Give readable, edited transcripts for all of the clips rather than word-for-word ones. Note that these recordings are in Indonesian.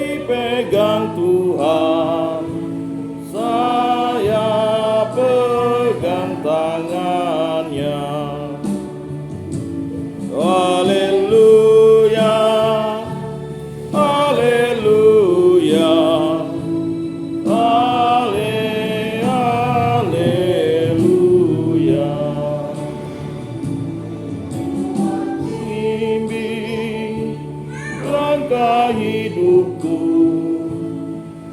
dipegang Tuhan, saya pegang tangannya. Haleluya, haleluya, haleluya. Bimbing langkah hidupku,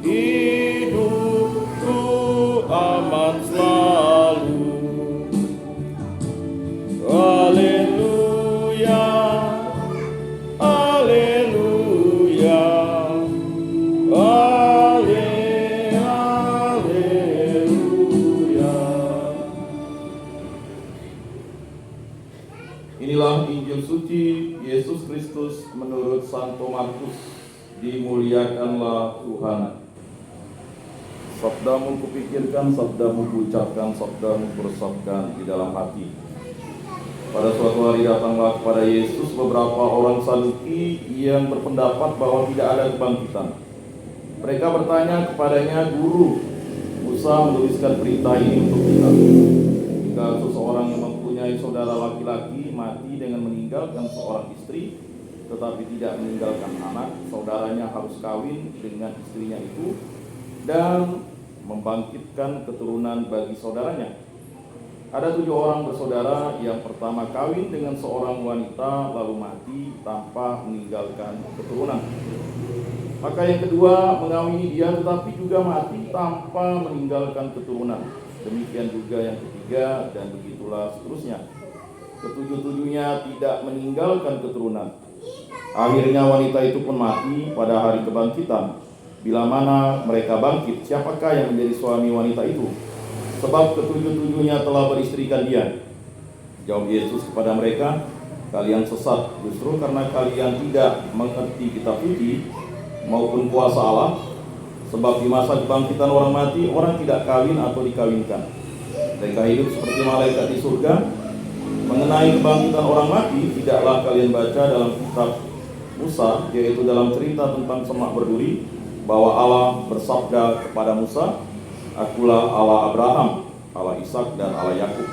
hidupku aman selalu. Haleluya, haleluya, haleluya. Inilah Injil suci Yesus Kristus menurut Santo Markus. Dimuliakanlah Tuhan. Sabdamu kupikirkan, sabdamu kuucapkan, sabdamu kuresapkan di dalam hati. Pada suatu hari datanglah kepada Yesus beberapa orang Saduki yang berpendapat bahwa tidak ada kebangkitan. Mereka bertanya kepadanya, "Guru, Musa menuliskan perintah ini untuk kita. Jika seseorang yang mempunyai saudara laki-laki mati dengan meninggalkan seorang istri, tetapi tidak meninggalkan anak, saudaranya harus kawin dengan istrinya itu dan membangkitkan keturunan bagi saudaranya. Ada 7 orang bersaudara, yang pertama kawin dengan seorang wanita lalu mati tanpa meninggalkan keturunan. Maka yang kedua mengawini dia tetapi juga mati tanpa meninggalkan keturunan. Demikian juga yang ketiga, dan begitulah seterusnya. Ketujuh-tujuhnya tidak meninggalkan keturunan. Akhirnya wanita itu pun mati pada hari kebangkitan. Bila mana mereka bangkit, siapakah yang menjadi suami wanita itu? Sebab ketujuh-tujuhnya telah beristrikan dia." Jawab Yesus kepada mereka, "Kalian sesat justru karena kalian tidak mengerti kitab suci maupun kuasa Allah. Sebab di masa kebangkitan orang mati, orang tidak kawin atau dikawinkan. Mereka hidup seperti malaikat di surga. Mengenai kebangkitan orang mati, tidaklah kalian baca dalam kitab Musa, yaitu dalam cerita tentang semak berduri, bahwa Allah bersabda kepada Musa, 'Akulah Allah Abraham, Allah Ishak dan Allah Yakub.'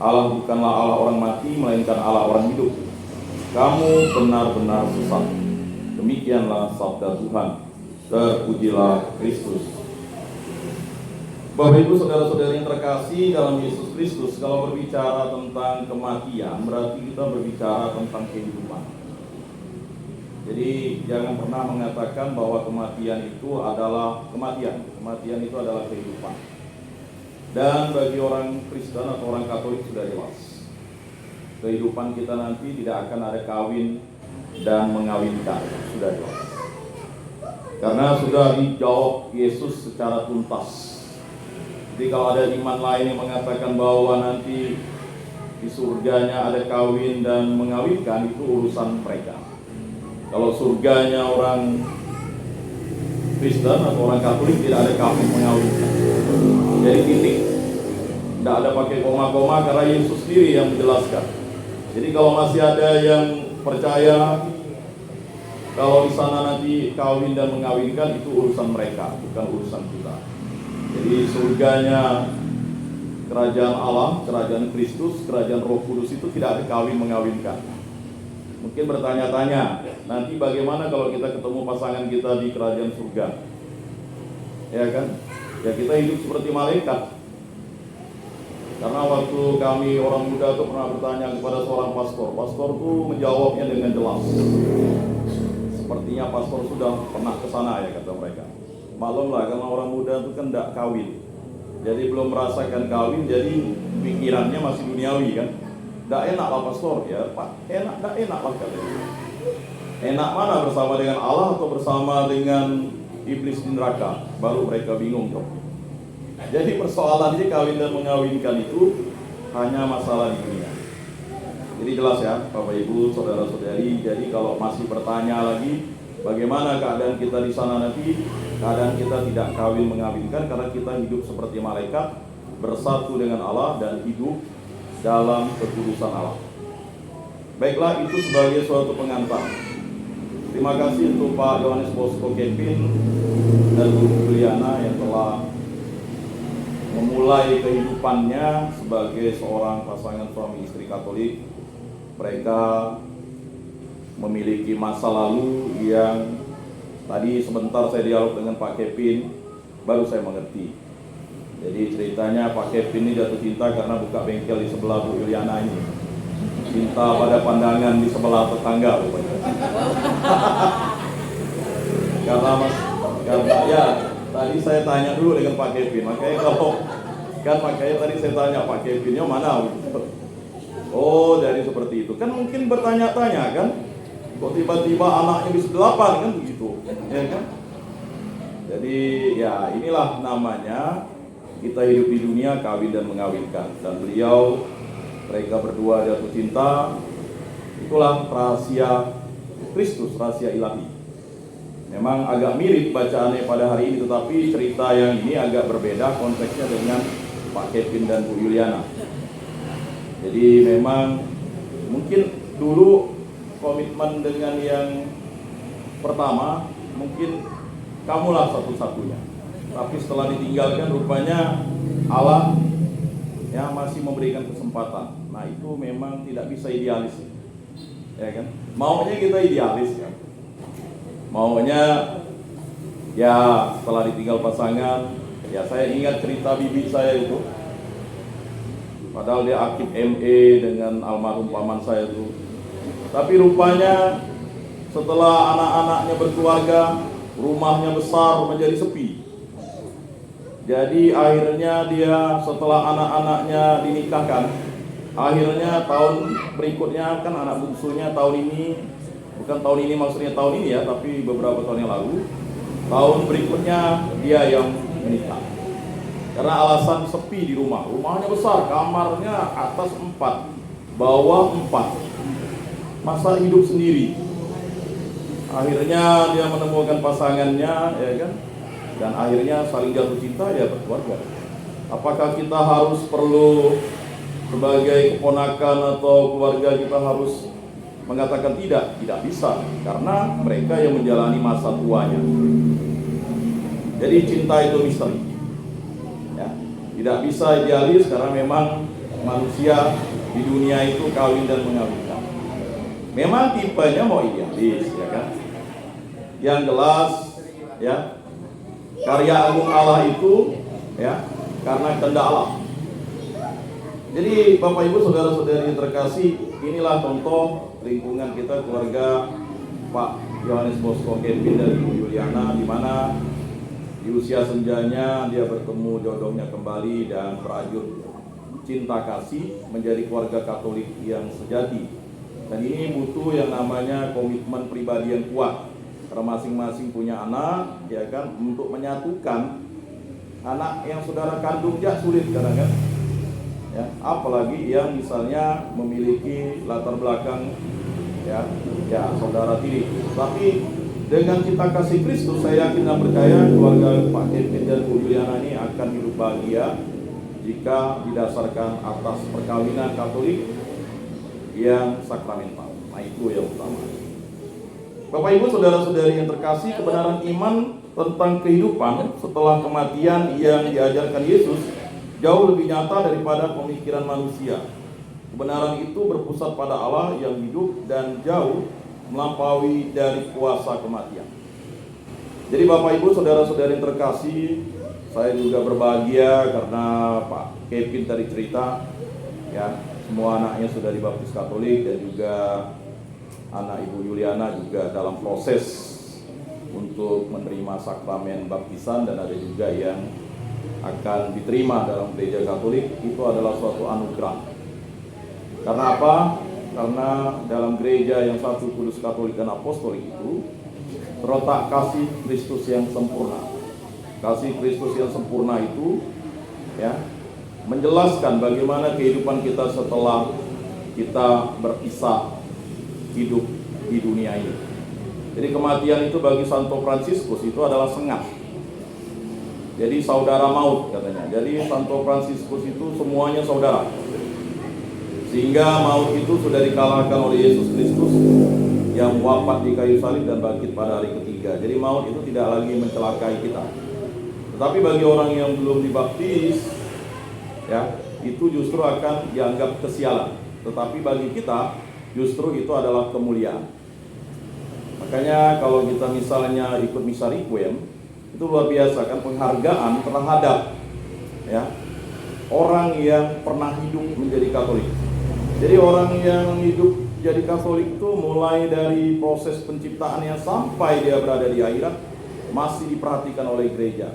Allah bukanlah Allah orang mati, melainkan Allah orang hidup. Kamu benar-benar sesat." Demikianlah sabda Tuhan. Terpujilah Kristus. Bapak Ibu saudara-saudari yang terkasih dalam Yesus Kristus, kalau berbicara tentang kematian, berarti kita berbicara tentang kehidupan. Jadi jangan pernah mengatakan bahwa kematian itu adalah kematian. Kematian itu adalah kehidupan. Dan bagi orang Kristen atau orang Katolik sudah jelas, kehidupan kita nanti tidak akan ada kawin dan mengawinkan, sudah jelas. Karena sudah dijawab Yesus secara tuntas. Jadi kalau ada iman lain yang mengatakan bahwa nanti di surganya ada kawin dan mengawinkan, itu urusan mereka. Kalau surganya orang Kristen atau orang Katolik tidak ada kawin mengawinkan. Jadi titik. Tidak ada pakai koma-koma karena Yesus sendiri yang menjelaskan. Jadi kalau masih ada yang percaya kalau di sana nanti kawin dan mengawinkan, itu urusan mereka, bukan urusan kita. Jadi surganya kerajaan Allah, kerajaan Kristus, kerajaan Roh Kudus itu tidak ada kawin mengawinkan. Mungkin bertanya-tanya, nanti bagaimana kalau kita ketemu pasangan kita di kerajaan surga? Ya kan? Ya kita hidup seperti malaikat. Karena waktu kami orang muda itu pernah bertanya kepada seorang pastor. Pastor itu menjawabnya dengan jelas. Sepertinya pastor sudah pernah ke sana, ya kata mereka. Maklum lah, karena orang muda itu kan tidak kawin. Jadi belum merasakan kawin, jadi pikirannya masih duniawi kan. Tidak enak lah pastor, ya Pak, tidak enak lah katanya. Enak mana, bersama dengan Allah atau bersama dengan iblis di neraka? Baru mereka bingung dong. Jadi persoalannya kawin dan mengawinkan itu hanya masalah di dunia. Jadi jelas ya Bapak Ibu, saudara-saudari. Jadi kalau masih bertanya lagi bagaimana keadaan kita di sana nanti, keadaan kita tidak kawin mengawinkan karena kita hidup seperti malaikat, bersatu dengan Allah dan hidup dalam kekudusan Allah. Baiklah, itu sebagai suatu pengantar. Di Terima kasih untuk Pak Yohanes Bosco Kevin dan Bu Juliana yang telah memulai kehidupannya sebagai seorang pasangan suami istri Katolik. Mereka memiliki masa lalu yang tadi sebentar saya dialog dengan Pak Kevin, baru saya mengerti. Jadi ceritanya Pak Kevin ini jatuh cinta karena buka bengkel di sebelah Bu Juliana ini. Cinta pada pandangan di sebelah tetangga rupanya. karena ya tadi saya tanya dulu dengan Pak Kevin, makanya tadi saya tanya Pak Kevinnya mana? Oh, dari seperti itu. Kan mungkin bertanya-tanya kan, kok tiba-tiba anaknya bisa 8 kan begitu, ya kan? Jadi ya inilah namanya kita hidup di dunia kawin dan mengawinkan. Dan mereka berdua jatuh cinta. Itulah rahasia Kristus, rahasia ilahi. Memang agak mirip bacaannya pada hari ini, tetapi cerita yang ini agak berbeda konteksnya dengan Pak Kevin dan Bu Juliana. Jadi memang mungkin dulu komitmen dengan yang pertama, mungkin kamulah satu-satunya. Tapi setelah ditinggalkan rupanya Allah ya masih memberikan kesempatan. Nah itu memang tidak bisa idealis, ya kan? Maunya kita idealis kan? Maunya ya setelah ditinggal pasangan, ya saya ingat cerita bibi saya itu. Padahal dia aktif ME dengan almarhum paman saya itu. Tapi rupanya setelah anak-anaknya berkeluarga, rumahnya besar menjadi sepi. Jadi akhirnya dia setelah anak-anaknya dinikahkan, akhirnya tahun berikutnya kan anak bungsunya tahun ini, bukan tahun ini maksudnya tahun ini ya, tapi beberapa tahun yang lalu, tahun berikutnya dia yang menikah. Karena alasan sepi di rumah, rumahnya besar, kamarnya atas 4, bawah 4, masa hidup sendiri. Akhirnya dia menemukan pasangannya, ya kan? Dan akhirnya saling jatuh cinta, ya berkeluarga. Apakah kita harus perlu sebagai keponakan atau keluarga kita harus mengatakan tidak? Tidak bisa, karena mereka yang menjalani masa tuanya. Jadi cinta itu misteri. Ya, tidak bisa idealis karena memang manusia di dunia itu kawin dan mengawinkan. Memang tipenya mau idealis, ya kan? Yang jelas, ya. Karya agung Allah itu ya karena kehendak Allah. Jadi Bapak Ibu saudara-saudari yang terkasih, inilah contoh lingkungan kita keluarga Pak Yohanes Bosco Kevin dan Ibu Juliana, di mana di usia senjanya dia bertemu jodohnya kembali dan berajut cinta kasih menjadi keluarga Katolik yang sejati. Dan ini butuh yang namanya komitmen pribadi yang kuat. Karena masing-masing punya anak, ya kan, untuk menyatukan anak yang saudara kandung ya sulit kadang kan, ya, apalagi yang misalnya memiliki latar belakang ya saudara tiri. Tapi dengan cinta kasih Kristus, saya yakin dan percaya keluarga Pak Kevin dan Bu Juliana ini akan hidup bahagia jika didasarkan atas perkawinan Katolik yang sakramental. Nah itu yang utama. Bapak Ibu saudara-saudari yang terkasih, kebenaran iman tentang kehidupan setelah kematian yang diajarkan Yesus jauh lebih nyata daripada pemikiran manusia. Kebenaran itu berpusat pada Allah yang hidup dan jauh melampaui dari kuasa kematian. Jadi Bapak Ibu saudara-saudari yang terkasih, saya juga berbahagia karena Pak Kevin tadi cerita ya, semua anaknya sudah dibaptis Katolik dan juga anak Ibu Juliana juga dalam proses untuk menerima sakramen baptisan, dan ada juga yang akan diterima dalam gereja Katolik. Itu adalah suatu anugerah. Karena apa? Karena dalam gereja yang satu, kudus, Katolik dan Apostolik itu terletak kasih Kristus yang sempurna. Kasih Kristus yang sempurna itu ya menjelaskan bagaimana kehidupan kita setelah kita berpisah hidup di dunia ini. Jadi kematian itu bagi Santo Fransiskus itu adalah sengat. Jadi saudara maut katanya. Jadi Santo Fransiskus itu semuanya saudara. Sehingga maut itu sudah dikalahkan oleh Yesus Kristus yang wafat di kayu salib dan bangkit pada hari ketiga. Jadi maut itu tidak lagi mencelakai kita. Tetapi bagi orang yang belum dibaptis, ya, itu justru akan dianggap kesialan. Tetapi bagi kita justru itu adalah kemuliaan. Makanya kalau kita misalnya ikut misa requiem, itu luar biasa kan, penghargaan terhadap, ya, orang yang pernah hidup menjadi Katolik. Jadi orang yang hidup jadi Katolik itu mulai dari proses penciptaannya sampai dia berada di akhirat masih diperhatikan oleh gereja.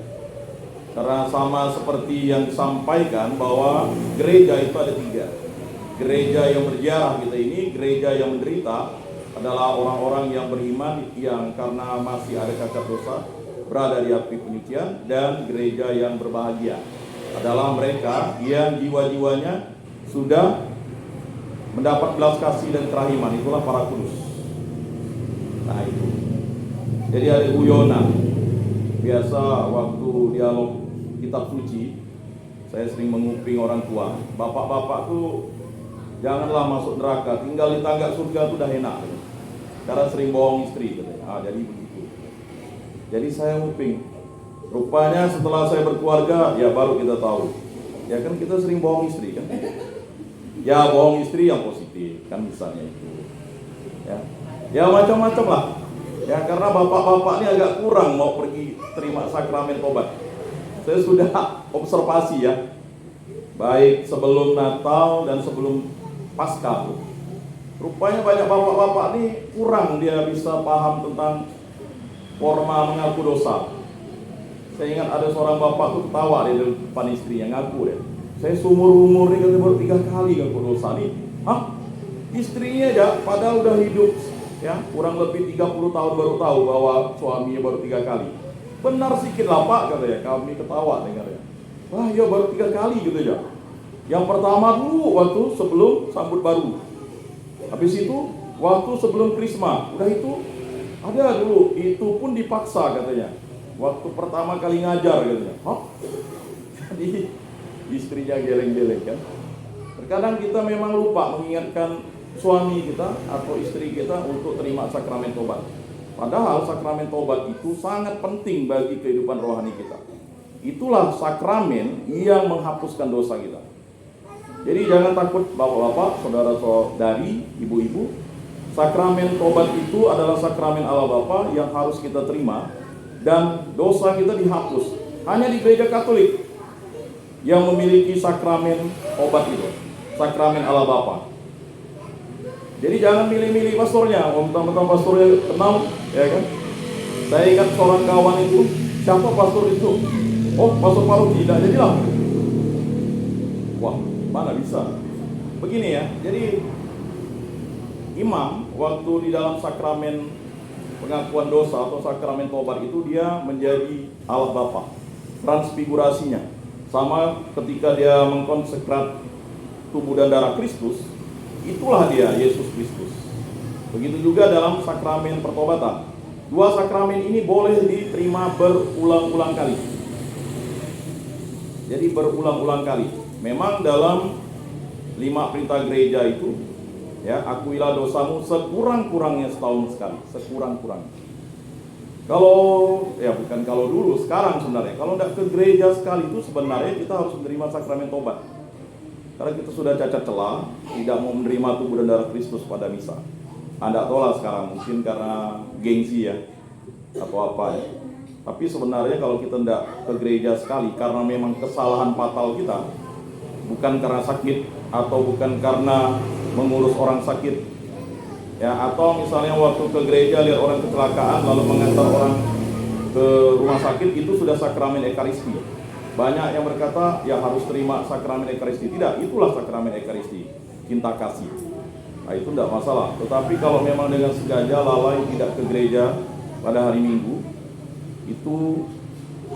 Karena sama seperti yang disampaikan bahwa gereja itu ada 3. Gereja yang berjarah kita ini, gereja yang menderita adalah orang-orang yang beriman yang karena masih ada cacat dosa berada di api penyucian, dan gereja yang berbahagia adalah mereka yang jiwa-jiwanya sudah mendapat belas kasih dan kerahiman, itulah para kudus. Nah itu. Jadi ada guyonan. Biasa waktu dialog kitab suci, saya sering menguping orang tua. Bapak-bapak tuh janganlah masuk neraka, tinggal di tangga surga tuh udah enak. Karena sering bohong istri, katanya. Jadi begitu. Jadi saya nguping. Rupanya setelah saya berkeluarga, ya baru kita tahu. Ya kan kita sering bohong istri kan. Ya bohong istri yang positif kan misalnya itu. Ya macam-macam lah. Ya karena bapak-bapak ini agak kurang mau pergi terima sakramen tobat. Saya sudah observasi ya. Baik sebelum Natal dan sebelum Paskah. Rupanya banyak bapak-bapak ini kurang dia bisa paham tentang forma mengaku dosa. Saya ingat ada seorang bapak tuh ketawa di depan istrinya ngaku deh. Saya seumur-umur ini katanya baru 3 kali ngaku dosa nih. Hah? Istrinya aja padahal udah hidup ya kurang lebih 30 tahun baru tahu bahwa suaminya baru 3 kali. Benar sikit lah Pak katanya, kami ketawa dengarnya. Wah ya baru 3 kali gitu ya. Yang pertama dulu waktu sebelum sambut baru. Habis itu waktu sebelum Krisma. Udah itu ada dulu, itu pun dipaksa katanya. Waktu pertama kali ngajar katanya. Hah? Jadi istrinya geleng-geleng kan. Terkadang kita memang lupa mengingatkan suami kita atau istri kita untuk terima sakramen tobat. Padahal sakramen tobat itu sangat penting bagi kehidupan rohani kita. Itulah sakramen yang menghapuskan dosa kita. Jadi jangan takut bapak-bapak, saudara-saudari, ibu-ibu. Sakramen tobat itu adalah sakramen Allah Bapa yang harus kita terima dan dosa kita dihapus. Hanya di gereja Katolik yang memiliki sakramen tobat itu, sakramen Allah Bapa. Jadi jangan milih-milih pastornya, mentang-mentang pastornya kenal, ya kan? Saya ingat seorang kawan itu, siapa pastor itu? Oh, pastor paroki, tidak jadilah. Wah, mana bisa? Begini ya, jadi imam waktu di dalam sakramen pengakuan dosa atau sakramen tobat itu dia menjadi Allah Bapa, transfigurasinya. Sama ketika dia mengkonsekrat tubuh dan darah Kristus, itulah dia Yesus Kristus. Begitu juga dalam sakramen pertobatan. 2 sakramen ini boleh diterima berulang-ulang kali. Jadi berulang-ulang kali. Memang dalam 5 perintah gereja itu, ya, akuilah dosamu sekurang-kurangnya setahun sekali, sekurang-kurangnya. Kalau dulu, sekarang sebenarnya, kalau tidak ke gereja sekali itu sebenarnya kita harus menerima sakramen tobat. Karena kita sudah cacat celah, tidak mau menerima tubuh dan darah Kristus pada misa. Anda tahu lah sekarang, mungkin karena gengsi ya, atau apa ya. Tapi sebenarnya kalau kita tidak ke gereja sekali, karena memang kesalahan fatal kita, bukan karena sakit, atau bukan karena mengurus orang sakit, ya, atau misalnya waktu ke gereja lihat orang kecelakaan lalu mengantar orang ke rumah sakit, itu sudah sakramen Ekaristi. Banyak yang berkata ya harus terima sakramen Ekaristi. Tidak, itulah sakramen Ekaristi, cinta kasih. Nah itu tidak masalah. Tetapi kalau memang dengan sengaja lalai tidak ke gereja pada hari Minggu, itu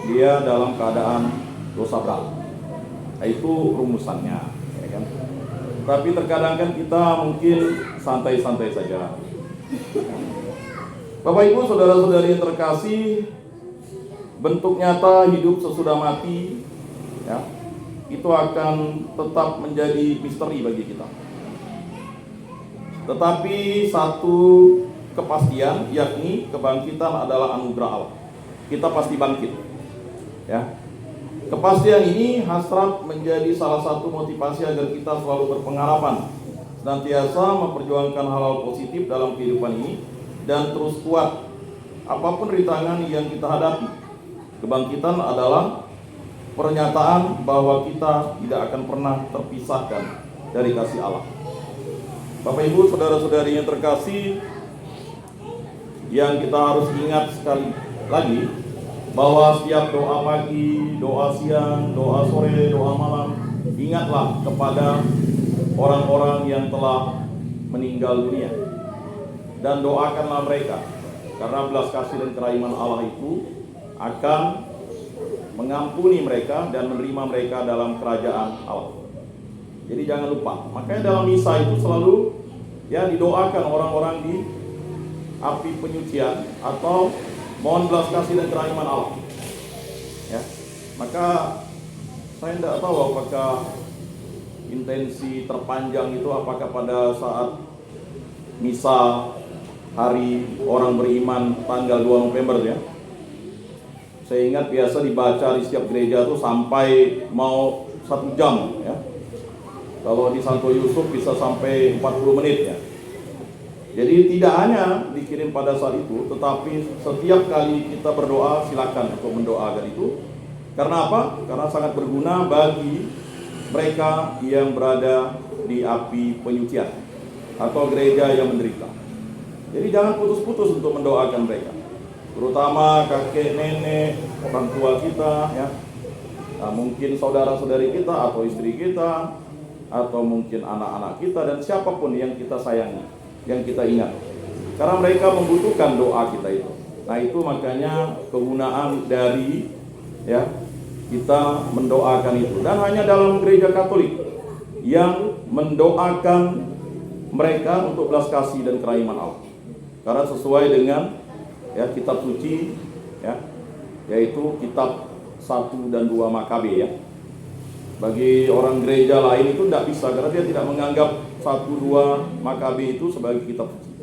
dia dalam keadaan dosa berat. Nah itu rumusannya, ya kan? Tapi terkadang kan kita mungkin santai-santai saja. Bapak Ibu, saudara-saudari yang terkasih, bentuk nyata hidup sesudah mati, ya, itu akan tetap menjadi misteri bagi kita. Tetapi satu kepastian, yakni kebangkitan adalah anugerah Allah. Kita pasti bangkit. Ya. Kepastian ini hasrat menjadi salah satu motivasi agar kita selalu berpengharapan, senantiasa memperjuangkan hal-hal positif dalam kehidupan ini dan terus kuat apapun rintangan yang kita hadapi. Kebangkitan adalah pernyataan bahwa kita tidak akan pernah terpisahkan dari kasih Allah. Bapak Ibu, saudara-saudari yang terkasih, yang kita harus ingat sekali lagi bahwa setiap doa pagi, doa siang, doa sore, doa malam, ingatlah kepada orang-orang yang telah meninggal dunia dan doakanlah mereka, karena belas kasih dan kerahiman Allah itu akan mengampuni mereka dan menerima mereka dalam kerajaan Allah. Jadi jangan lupa, makanya dalam misa itu selalu didoakan orang-orang di api penyucian atau mohon belas kasih dan kerahiman Allah. Ya, maka saya tidak tahu apakah intensi terpanjang itu apakah pada saat misa hari orang beriman tanggal 2 November ya. Saya ingat biasa dibaca di setiap gereja itu sampai mau 1 jam ya. Kalau di Santo Yusuf bisa sampai 40 menit ya. Jadi tidak hanya dikirim pada saat itu, tetapi setiap kali kita berdoa silakan untuk mendoakan itu. Karena apa? Karena sangat berguna bagi mereka yang berada di api penyucian atau gereja yang menderita. Jadi jangan putus-putus untuk mendoakan mereka, terutama kakek, nenek, orang tua kita ya. Nah, mungkin saudara-saudari kita atau istri kita atau mungkin anak-anak kita dan siapapun yang kita sayangi, yang kita ingat, karena mereka membutuhkan doa kita itu. Nah itu makanya kegunaan dari kita mendoakan itu. Dan hanya dalam gereja Katolik yang mendoakan mereka untuk belas kasih dan kerahiman Allah, karena sesuai dengan kitab suci yaitu kitab 1 dan 2 Makabe ya. Bagi orang gereja lain itu tidak bisa, karena dia tidak menganggap 1-2 Makabe itu sebagai kitab suci.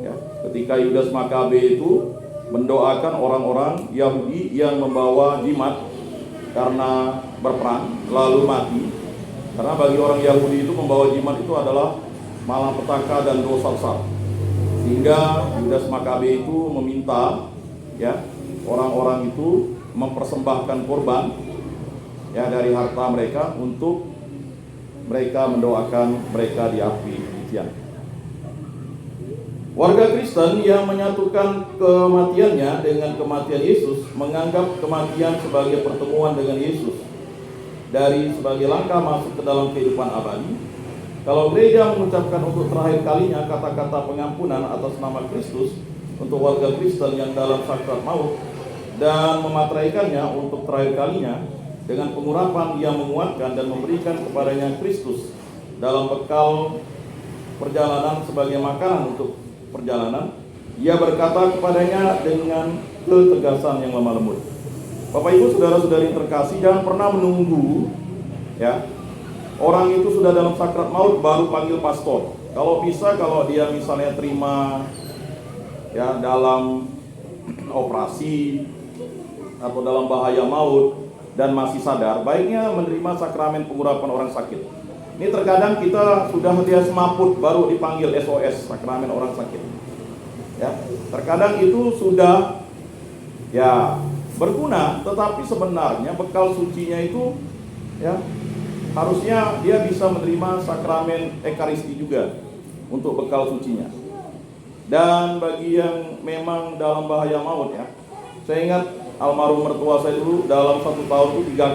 Ya, ketika Yudas Makabe itu mendoakan orang-orang Yahudi yang membawa jimat karena berperang lalu mati, karena bagi orang Yahudi itu membawa jimat itu adalah malapetaka dan dosa besar, sehingga Yudas Makabe itu meminta orang-orang itu mempersembahkan korban dari harta mereka untuk mereka mendoakan mereka di api penyucian. Warga Kristen yang menyatukan kematiannya dengan kematian Yesus menganggap kematian sebagai pertemuan dengan Yesus dari sebagai langkah masuk ke dalam kehidupan abadi. Kalau gereja mengucapkan untuk terakhir kalinya kata-kata pengampunan atas nama Kristus untuk warga Kristen yang dalam sakrat maut dan memateraikannya untuk terakhir kalinya dengan pengurapan yang menguatkan dan memberikan kepadanya Kristus dalam bekal perjalanan sebagai makanan untuk perjalanan, ia berkata kepadanya dengan ketegasan yang lemah lembut. Bapak Ibu, saudara-saudari terkasih, jangan pernah menunggu orang itu sudah dalam sakrat maut baru panggil pastor. Kalau bisa, kalau dia misalnya terima dalam operasi atau dalam bahaya maut dan masih sadar, baiknya menerima sakramen pengurapan orang sakit. Ini terkadang kita sudah dia semaput baru dipanggil SOS, sakramen orang sakit. Terkadang itu sudah berguna, tetapi sebenarnya bekal sucinya itu harusnya dia bisa menerima sakramen Ekaristi juga untuk bekal sucinya. Dan bagi yang memang dalam bahaya maut saya ingat almarhum mertua saya dulu dalam 1 tahun itu 3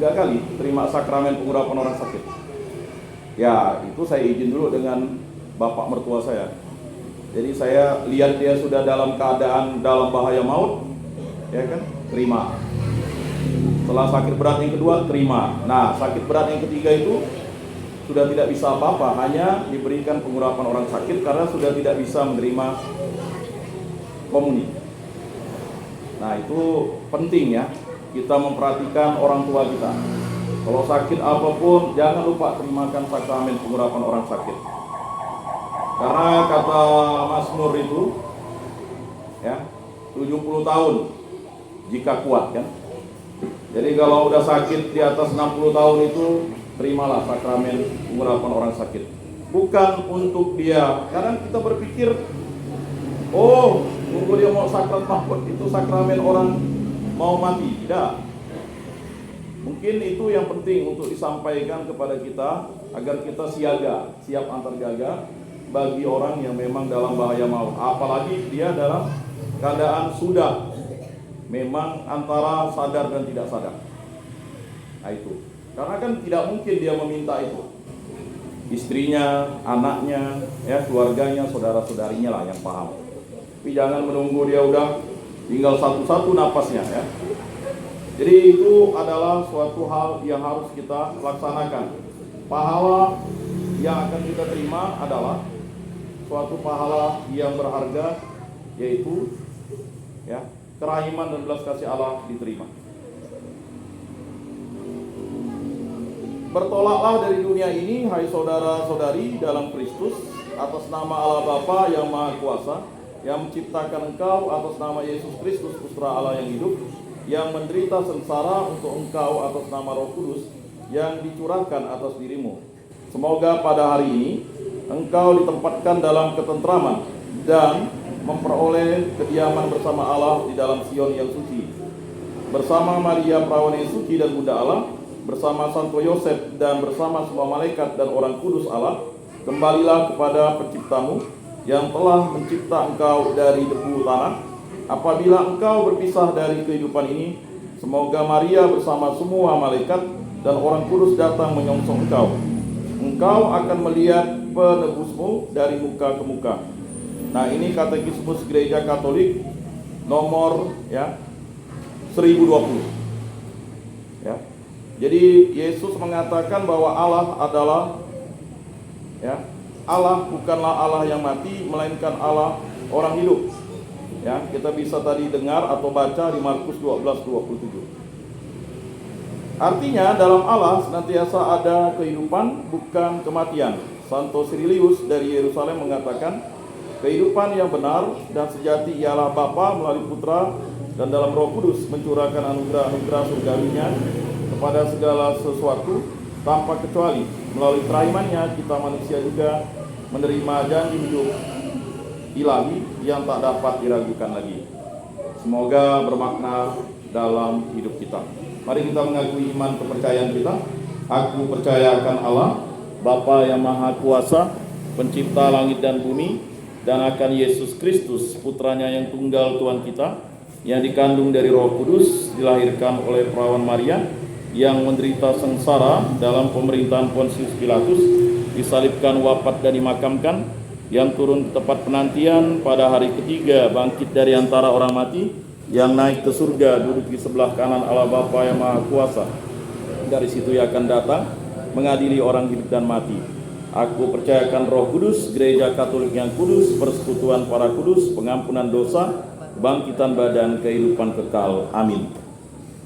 kali terima sakramen pengurapan orang sakit. Itu saya izin dulu dengan bapak mertua saya. Jadi saya lihat dia sudah dalam keadaan dalam bahaya maut, terima. Setelah sakit berat yang kedua, terima. Nah, sakit berat yang ketiga itu sudah tidak bisa apa-apa, hanya diberikan pengurapan orang sakit karena sudah tidak bisa menerima komuni. Nah, itu penting kita memperhatikan orang tua kita. Kalau sakit apapun, jangan lupa terimakan sakramen pengurapan orang sakit. Karena kata Mazmur itu ya 70 tahun jika kuat kan. Jadi kalau udah sakit di atas 60 tahun itu terimalah sakramen pengurapan orang sakit. Bukan untuk dia. Kadang kita berpikir, oh, tunggu dia mau sakrat maut itu sakramen orang mau mati. Tidak. Mungkin itu yang penting untuk disampaikan kepada kita agar kita siaga, siap antar jaga bagi orang yang memang dalam bahaya maut. Apalagi dia dalam keadaan sudah memang antara sadar dan tidak sadar. Nah itu. Karena kan tidak mungkin dia meminta itu. Istrinya, anaknya, ya keluarganya, saudara-saudarinya lah yang paham. Tapi jangan menunggu dia udah tinggal satu-satu napasnya ya. Jadi itu adalah suatu hal yang harus kita laksanakan. Pahala yang akan kita terima adalah suatu pahala yang berharga, yaitu ya kerahiman dan belas kasih Allah diterima. Bertolaklah dari dunia ini, hai saudara-saudari dalam Kristus, atas nama Allah Bapa yang Maha Kuasa, yang menciptakan engkau, atas nama Yesus Kristus, Putra Allah yang hidup, yang menderita sengsara untuk engkau atas nama Roh Kudus yang dicurahkan atas dirimu. Semoga pada hari ini engkau ditempatkan dalam ketentraman dan memperoleh kediaman bersama Allah di dalam Sion yang suci, bersama Maria Perawan yang suci dan Bunda Allah, bersama Santo Yosef dan bersama semua malaikat dan orang kudus Allah. Kembalilah kepada penciptamu yang telah mencipta engkau dari debu tanah. Apabila engkau berpisah dari kehidupan ini, semoga Maria bersama semua malaikat dan orang kudus datang menyongsong engkau. Engkau akan melihat penebusmu dari muka ke muka. Nah, ini Katekismus Gereja Katolik nomor 1020. Ya. Jadi Yesus mengatakan bahwa Allah adalah Allah bukanlah Allah yang mati, melainkan Allah orang hidup. Ya, kita bisa tadi dengar atau baca di Markus 12:27. Artinya dalam Allah senantiasa ada kehidupan, bukan kematian. Santo Sirilius dari Yerusalem mengatakan, kehidupan yang benar dan sejati ialah Bapa melalui Putra dan dalam Roh Kudus mencurahkan anugerah-anugerah surgawinya kepada segala sesuatu tanpa kecuali. Melalui kerahimannya kita manusia juga menerima janji hidup ilahi yang tak dapat diragukan lagi. Semoga bermakna dalam hidup kita. Mari kita mengakui iman kepercayaan kita. Aku percaya akan Allah, Bapa yang Maha Kuasa, pencipta langit dan bumi, dan akan Yesus Kristus, putranya yang tunggal Tuhan kita, yang dikandung dari Roh Kudus, dilahirkan oleh perawan Maria, yang menderita sengsara dalam pemerintahan Pontius Pilatus, disalibkan, wafat dan dimakamkan, yang turun ke tempat penantian, pada hari ketiga bangkit dari antara orang mati, yang naik ke surga, duduk di sebelah kanan Allah Bapa yang Maha Kuasa. Dari situ ia akan datang mengadili orang hidup dan mati. Aku percayakan Roh Kudus, Gereja Katolik yang kudus, persekutuan para kudus, pengampunan dosa, kebangkitan badan, kehidupan kekal. Amin.